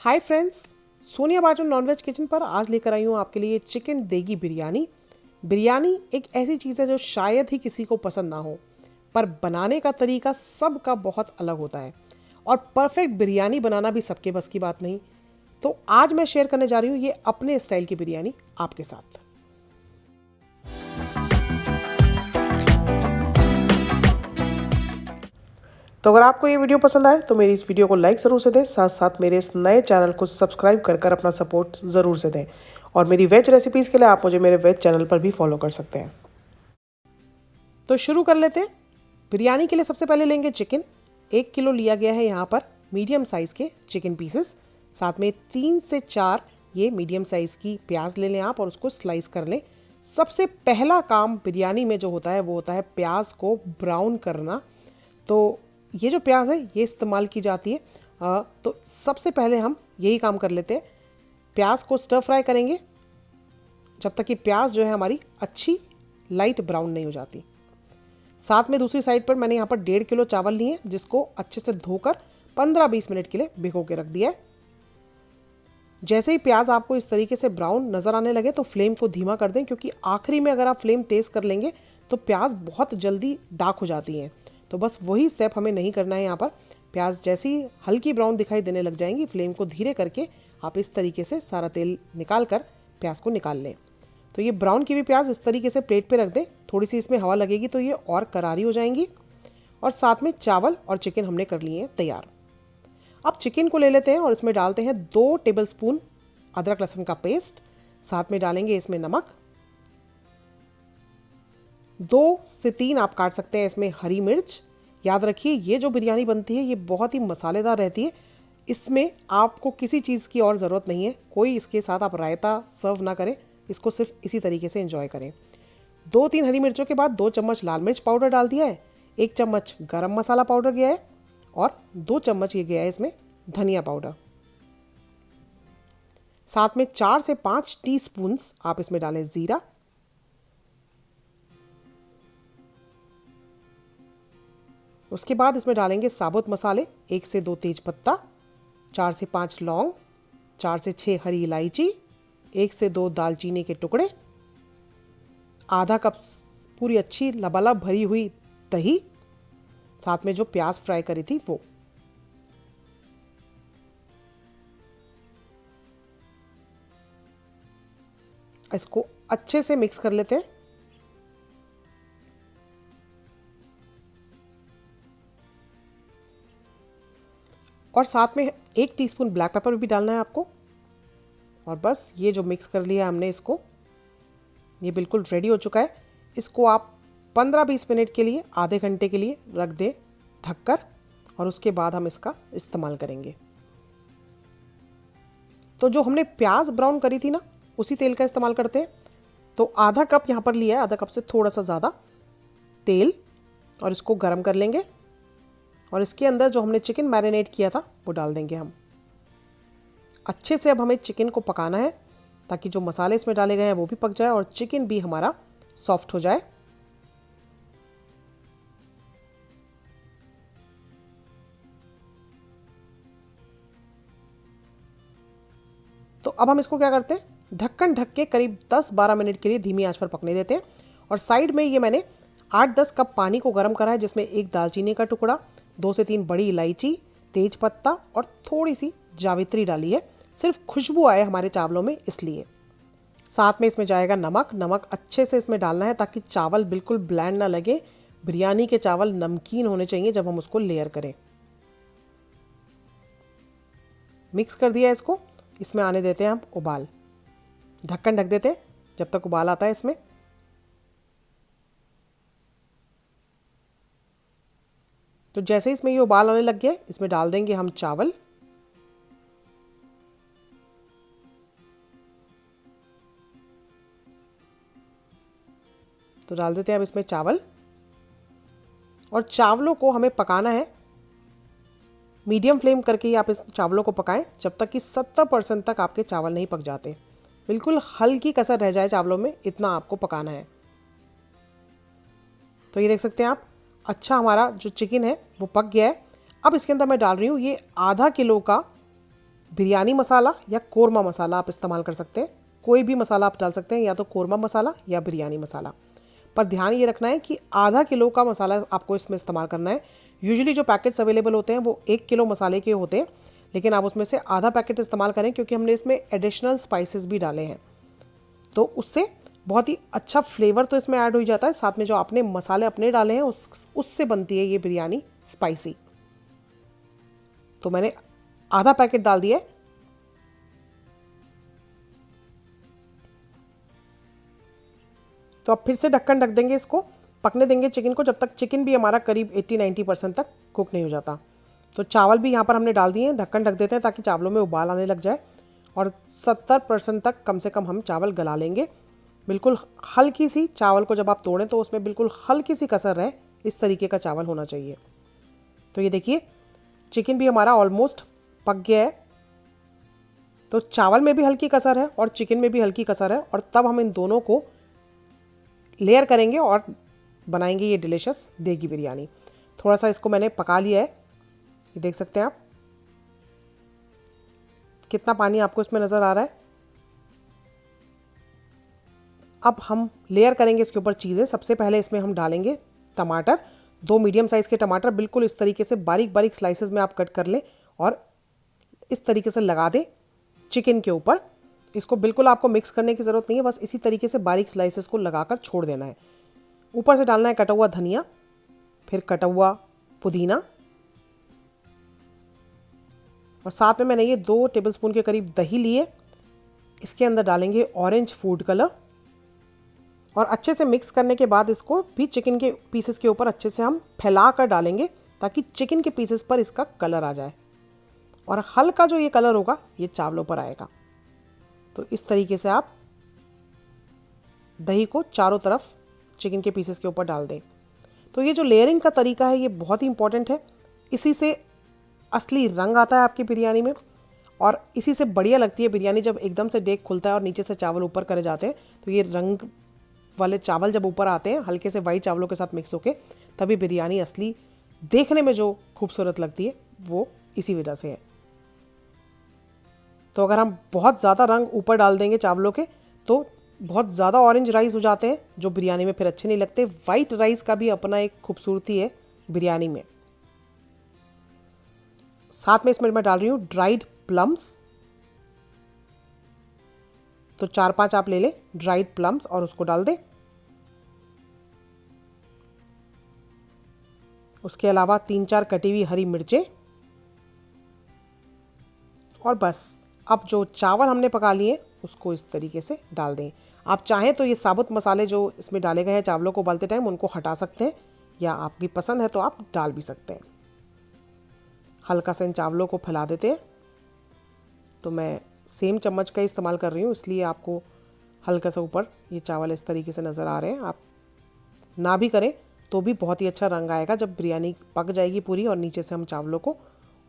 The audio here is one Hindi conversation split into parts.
हाय फ्रेंड्स, सोनिया बाटन नॉनवेज किचन पर आज लेकर आई हूँ आपके लिए चिकन देगी बिरयानी। बिरयानी एक ऐसी चीज़ है जो शायद ही किसी को पसंद ना हो, पर बनाने का तरीका सबका बहुत अलग होता है और परफेक्ट बिरयानी बनाना भी सबके बस की बात नहीं। तो आज मैं शेयर करने जा रही हूँ ये अपने स्टाइल की बिरयानी आपके साथ। तो अगर आपको ये वीडियो पसंद आए तो मेरी इस वीडियो को लाइक ज़रूर से दें, साथ साथ मेरे इस नए चैनल को सब्सक्राइब कर अपना सपोर्ट ज़रूर से दें। और मेरी वेज रेसिपीज़ के लिए आप मुझे मेरे वेज चैनल पर भी फॉलो कर सकते हैं। तो शुरू कर लेते हैं। बिरयानी के लिए सबसे पहले लेंगे चिकन। 1 किलो लिया गया है यहाँ पर मीडियम साइज़ के चिकन पीसेस। साथ में 3 से 4 ये मीडियम साइज़ की प्याज ले लें आप और उसको स्लाइस कर लें। सबसे पहला काम बिरयानी में जो होता है वो होता है प्याज को ब्राउन करना। तो ये जो प्याज है ये इस्तेमाल की जाती है। तो सबसे पहले हम यही काम कर लेते हैं। प्याज को स्टर फ्राई करेंगे जब तक कि प्याज जो है हमारी अच्छी लाइट ब्राउन नहीं हो जाती। साथ में दूसरी साइड पर मैंने यहाँ पर 1.5 किलो चावल लिए हैं जिसको अच्छे से धोकर 15-20 मिनट के लिए भिगो के रख दिया है। जैसे ही प्याज आपको इस तरीके से ब्राउन नज़र आने लगे तो फ्लेम को धीमा कर दें, क्योंकि आखिरी में अगर आप फ्लेम तेज़ कर लेंगे तो प्याज बहुत जल्दी डार्क हो जाती हैं। तो बस वही स्टेप हमें नहीं करना है। यहाँ पर प्याज जैसी हल्की ब्राउन दिखाई देने लग जाएंगी, फ्लेम को धीरे करके आप इस तरीके से सारा तेल निकाल कर प्याज को निकाल लें। तो ये ब्राउन की हुई प्याज इस तरीके से प्लेट पे रख दें। थोड़ी सी इसमें हवा लगेगी तो ये और करारी हो जाएंगी। और साथ में चावल और चिकन हमने कर लिए हैं तैयार। अब चिकन को ले लेते हैं और इसमें डालते हैं 2 टेबलस्पून अदरक लहसुन का पेस्ट। साथ में डालेंगे इसमें नमक। 2 से 3 आप काट सकते हैं इसमें हरी मिर्च। याद रखिए ये जो बिरयानी बनती है ये बहुत ही मसालेदार रहती है। इसमें आपको किसी चीज़ की और ज़रूरत नहीं है। कोई इसके साथ आप रायता सर्व ना करें, इसको सिर्फ इसी तरीके से एंजॉय करें। 2-3 हरी मिर्चों के बाद 2 चम्मच लाल मिर्च पाउडर डाल दिया है। 1 चम्मच गरम मसाला पाउडर गया है और 2 चम्मच ये गया है इसमें धनिया पाउडर। साथ में 4 से 5 टीस्पून आप इसमें डालें ज़ीरा। उसके बाद इसमें डालेंगे साबुत मसाले, 1 से 2 तेज पत्ता, 4 से 5 लौंग, 4 से 6 हरी इलायची, 1 से 2 दालचीनी के टुकड़े, आधा कप पूरी अच्छी लबालब भरी हुई दही, साथ में जो प्याज फ्राई करी थी वो। इसको अच्छे से मिक्स कर लेते हैं। और साथ में 1 टीस्पून ब्लैक पेपर भी डालना है आपको। और बस ये जो मिक्स कर लिया हमने इसको, ये बिल्कुल रेडी हो चुका है। इसको आप 15-20 मिनट के लिए, आधे घंटे के लिए रख दें ढककर, और उसके बाद हम इसका इस्तेमाल करेंगे। तो जो हमने प्याज ब्राउन करी थी ना, उसी तेल का इस्तेमाल करते हैं। तो आधा कप यहाँ पर लिया है, आधा कप से थोड़ा सा ज़्यादा तेल, और इसको गर्म कर लेंगे। और इसके अंदर जो हमने चिकन मैरिनेट किया था वो डाल देंगे हम। अच्छे से अब हमें चिकन को पकाना है ताकि जो मसाले इसमें डाले गए हैं वो भी पक जाए और चिकन भी हमारा सॉफ्ट हो जाए। तो अब हम इसको क्या करते हैं, ढक्कन ढक के करीब 10-12 मिनट के लिए धीमी आंच पर पकने देते हैं। और साइड में ये मैंने 8-10 कप पानी को गर्म करा है, जिसमें 1 दालचीनी का टुकड़ा, 2 से 3 बड़ी इलायची, तेज पत्ता और थोड़ी सी जावित्री डाली है, सिर्फ खुशबू आए हमारे चावलों में इसलिए। साथ में इसमें जाएगा नमक। नमक अच्छे से इसमें डालना है ताकि चावल बिल्कुल ब्लैंड ना लगे। बिरयानी के चावल नमकीन होने चाहिए जब हम उसको लेयर करें। मिक्स कर दिया इसको। इसमें आने देते हैं हम उबाल। ढक्कन ढक देते हैं जब तक उबाल आता है इसमें। तो जैसे इसमें ये उबाल आने लग गया, इसमें डाल देंगे हम चावल। तो डाल देते हैं अब इसमें चावल। और चावलों को हमें पकाना है मीडियम फ्लेम करके ही। आप इस चावलों को पकाएं जब तक कि 70% तक आपके चावल नहीं पक जाते। बिल्कुल हल्की कसर रह जाए चावलों में, इतना आपको पकाना है। तो ये देख सकते हैं आप, अच्छा हमारा जो चिकन है वो पक गया है। अब इसके अंदर मैं डाल रही हूँ ये आधा किलो का बिरयानी मसाला या कोरमा मसाला आप इस्तेमाल कर सकते हैं। कोई भी मसाला आप डाल सकते हैं, या तो कोरमा मसाला या बिरयानी मसाला। पर ध्यान ये रखना है कि आधा किलो का मसाला आपको इसमें इस्तेमाल करना है। यूजुअली जो पैकेट्स अवेलेबल होते हैं वो 1 किलो मसाले के होते हैं, लेकिन आप उसमें से आधा पैकेट इस्तेमाल करें, क्योंकि हमने इसमें एडिशनल स्पाइसेस भी डाले हैं, तो उससे बहुत ही अच्छा फ्लेवर तो इसमें ऐड हो जाता है। साथ में जो आपने मसाले अपने डाले हैं उससे बनती है ये बिरयानी स्पाइसी। तो मैंने आधा पैकेट डाल दिया। तो अब फिर से ढक्कन ढक देंगे, इसको पकने देंगे चिकन को, जब तक चिकन भी हमारा करीब 80-90% तक कुक नहीं हो जाता। तो चावल भी यहाँ पर हमने डाल दिए हैं, ढक्कन ढक देते हैं ताकि चावलों में उबाल आने लग जाए, और 70% तक कम से कम हम चावल गला लेंगे। बिल्कुल हल्की सी, चावल को जब आप तोड़ें तो उसमें बिल्कुल हल्की सी कसर रहे, इस तरीके का चावल होना चाहिए। तो ये देखिए चिकन भी हमारा ऑलमोस्ट पक गया है। तो चावल में भी हल्की कसर है और चिकन में भी हल्की कसर है, और तब हम इन दोनों को लेयर करेंगे और बनाएंगे ये डिलीशियस देगी बिरयानी। थोड़ा सा इसको मैंने पका लिया है, ये देख सकते हैं आप कितना पानी आपको इसमें नज़र आ रहा है। अब हम लेयर करेंगे इसके ऊपर चीज़ें। सबसे पहले इसमें हम डालेंगे टमाटर, 2 मीडियम साइज़ के टमाटर बिल्कुल इस तरीके से बारीक बारीक स्लाइसेस में आप कट कर लें और इस तरीके से लगा दें चिकन के ऊपर। इसको बिल्कुल आपको मिक्स करने की ज़रूरत नहीं है, बस इसी तरीके से बारीक स्लाइसेस को लगाकर छोड़ देना है। ऊपर से डालना है कटा हुआ धनिया, फिर कटा हुआ पुदीना, और साथ में मैंने ये 2 टेबलस्पून के करीब दही लिए। इसके अंदर डालेंगे ऑरेंज फूड कलर, और अच्छे से मिक्स करने के बाद इसको भी चिकन के पीसेस के ऊपर अच्छे से हम फैला कर डालेंगे, ताकि चिकन के पीसेस पर इसका कलर आ जाए, और हल्का जो ये कलर होगा ये चावलों पर आएगा। तो इस तरीके से आप दही को चारों तरफ चिकन के पीसेस के ऊपर डाल दें। तो ये जो लेयरिंग का तरीका है ये बहुत ही इंपॉर्टेंट है। इसी से असली रंग आता है आपकी बिरयानी में, और इसी से बढ़िया लगती है बिरयानी। जब एकदम से डेग खुलता है और नीचे से चावल ऊपर करे जाते हैं, तो ये रंग वाले चावल जब ऊपर आते हैं हल्के से वाइट चावलों के साथ मिक्स होके, तभी बिरयानी असली देखने में जो खूबसूरत लगती है वो इसी वजह से है। तो अगर हम बहुत ज़्यादा रंग ऊपर डाल देंगे चावलों के, तो बहुत ज़्यादा ऑरेंज राइस हो जाते हैं जो बिरयानी में फिर अच्छे नहीं लगते। वाइट राइस का भी अपना एक खूबसूरती है बिरयानी में। साथ में इसमें मैं डाल रही हूँ ड्राइड प्लम्स। तो 4-5 आप ले लें ड्राइड प्लम्स और उसको डाल दें। उसके अलावा 3-4 कटी हुई हरी मिर्चें, और बस अब जो चावल हमने पका लिए उसको इस तरीके से डाल दें। आप चाहें तो ये साबुत मसाले जो इसमें डाले गए हैं चावलों को उबालते टाइम उनको हटा सकते हैं, या आपकी पसंद है तो आप डाल भी सकते हैं। हल्का सा इन चावलों को फैला देते हैं। तो मैं सेम चम्मच का इस्तेमाल कर रही हूँ, इसलिए आपको हल्का सा ऊपर ये चावल इस तरीके से नज़र आ रहे हैं। आप ना भी करें तो भी बहुत ही अच्छा रंग आएगा जब बिरयानी पक जाएगी पूरी और नीचे से हम चावलों को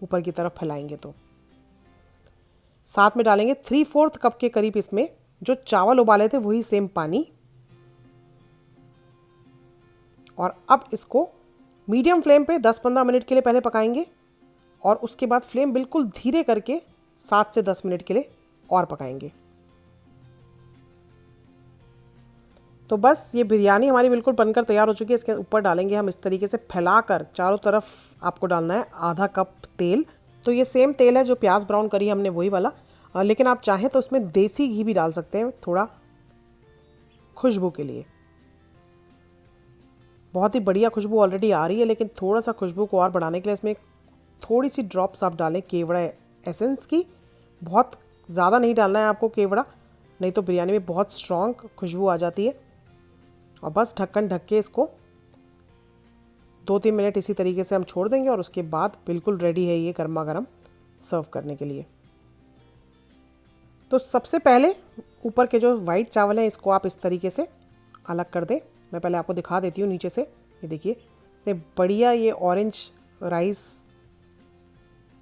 ऊपर की तरफ फैलाएंगे। तो साथ में डालेंगे 3/4 कप के करीब इसमें जो चावल उबाले थे वही सेम पानी, और अब इसको मीडियम फ्लेम पे 10-15 मिनट के लिए पहले पकाएंगे, और उसके बाद फ्लेम बिल्कुल धीरे करके 7 से 10 मिनट के लिए और पकाएंगे। तो बस ये बिरयानी हमारी बिल्कुल बनकर तैयार हो चुकी है। इसके ऊपर डालेंगे हम इस तरीके से फैलाकर चारों तरफ आपको डालना है आधा कप तेल। तो ये सेम तेल है जो प्याज ब्राउन करी हमने वही वाला, लेकिन आप चाहें तो इसमें देसी घी भी डाल सकते हैं थोड़ा खुशबू के लिए। बहुत ही बढ़िया खुशबू ऑलरेडी आ रही है, लेकिन थोड़ा सा खुशबू को और बढ़ाने के लिए इसमें थोड़ी सी ड्रॉप्स आप डालें केवड़ा एसेंस की। बहुत ज़्यादा नहीं डालना है आपको केवड़ा, नहीं तो बिरयानी में बहुत स्ट्रॉन्ग खुशबू आ जाती है। और बस ढक्कन ढक के इसको 2-3 मिनट इसी तरीके से हम छोड़ देंगे, और उसके बाद बिल्कुल रेडी है ये गर्मा गर्म सर्व करने के लिए। तो सबसे पहले ऊपर के जो वाइट चावल हैं इसको आप इस तरीके से अलग कर दें। मैं पहले आपको दिखा देती हूँ नीचे से। ये देखिए इतने बढ़िया ये ऑरेंज राइस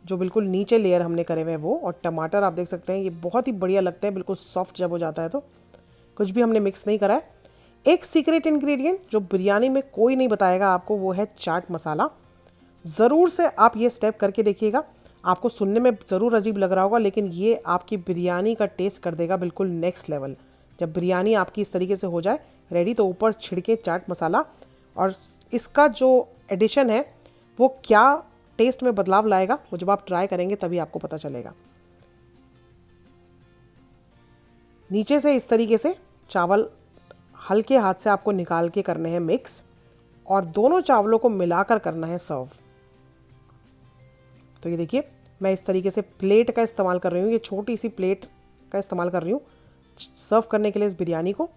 जो बिल्कुल नीचे लेयर हमने करे हुए हैं वो, और टमाटर आप देख सकते हैं ये बहुत ही बढ़िया लगता है, बिल्कुल सॉफ्ट जब हो जाता है। तो कुछ भी हमने मिक्स नहीं करा है। एक सीक्रेट इंग्रेडिएंट जो बिरयानी में कोई नहीं बताएगा आपको वो है चाट मसाला। ज़रूर से आप ये स्टेप करके देखिएगा, आपको सुनने में ज़रूर अजीब लग रहा होगा, लेकिन ये आपकी बिरयानी का टेस्ट कर देगा बिल्कुल नेक्स्ट लेवल। जब बिरयानी आपकी इस तरीके से हो जाए रेडी, तो ऊपर छिड़के चाट मसाला, और इसका जो एडिशन है वो क्या टेस्ट में बदलाव लाएगा वो जब आप ट्राई करेंगे तभी आपको पता चलेगा। नीचे से इस तरीके से चावल हल्के हाथ से आपको निकाल के करने हैं मिक्स, और दोनों चावलों को मिलाकर करना है सर्व। तो ये देखिए, मैं इस तरीके से प्लेट का इस्तेमाल कर रही हूँ, ये छोटी सी प्लेट का इस्तेमाल कर रही हूँ सर्व करने के लिए इस बिरयानी को।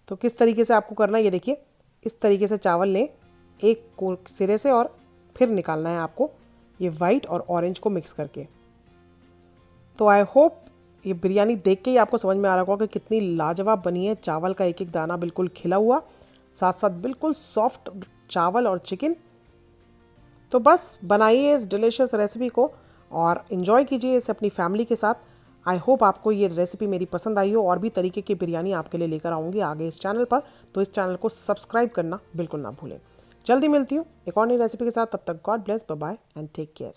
तो किस तरीके से आपको करना है ये देखिए, इस तरीके से चावल लें एक सिरे से और फिर निकालना है आपको ये वाइट और ऑरेंज को मिक्स करके। तो आई होप ये बिरयानी देख के ही आपको समझ में आ रहा होगा कि कितनी लाजवाब बनी है। चावल का एक एक दाना बिल्कुल खिला हुआ, साथ साथ बिल्कुल सॉफ्ट चावल और चिकन। तो बस बनाइए इस डिलीशियस रेसिपी को और इन्जॉय कीजिए इसे अपनी फैमिली के साथ। आई होप आपको ये रेसिपी मेरी पसंद आई हो। और भी तरीके की बिरयानी आपके लिए लेकर आऊँगी आगे इस चैनल पर, तो इस चैनल को सब्सक्राइब करना बिल्कुल ना भूलें। जल्दी मिलती हूँ एक और नई रेसिपी के साथ, तब तक God bless, bye bye and take care.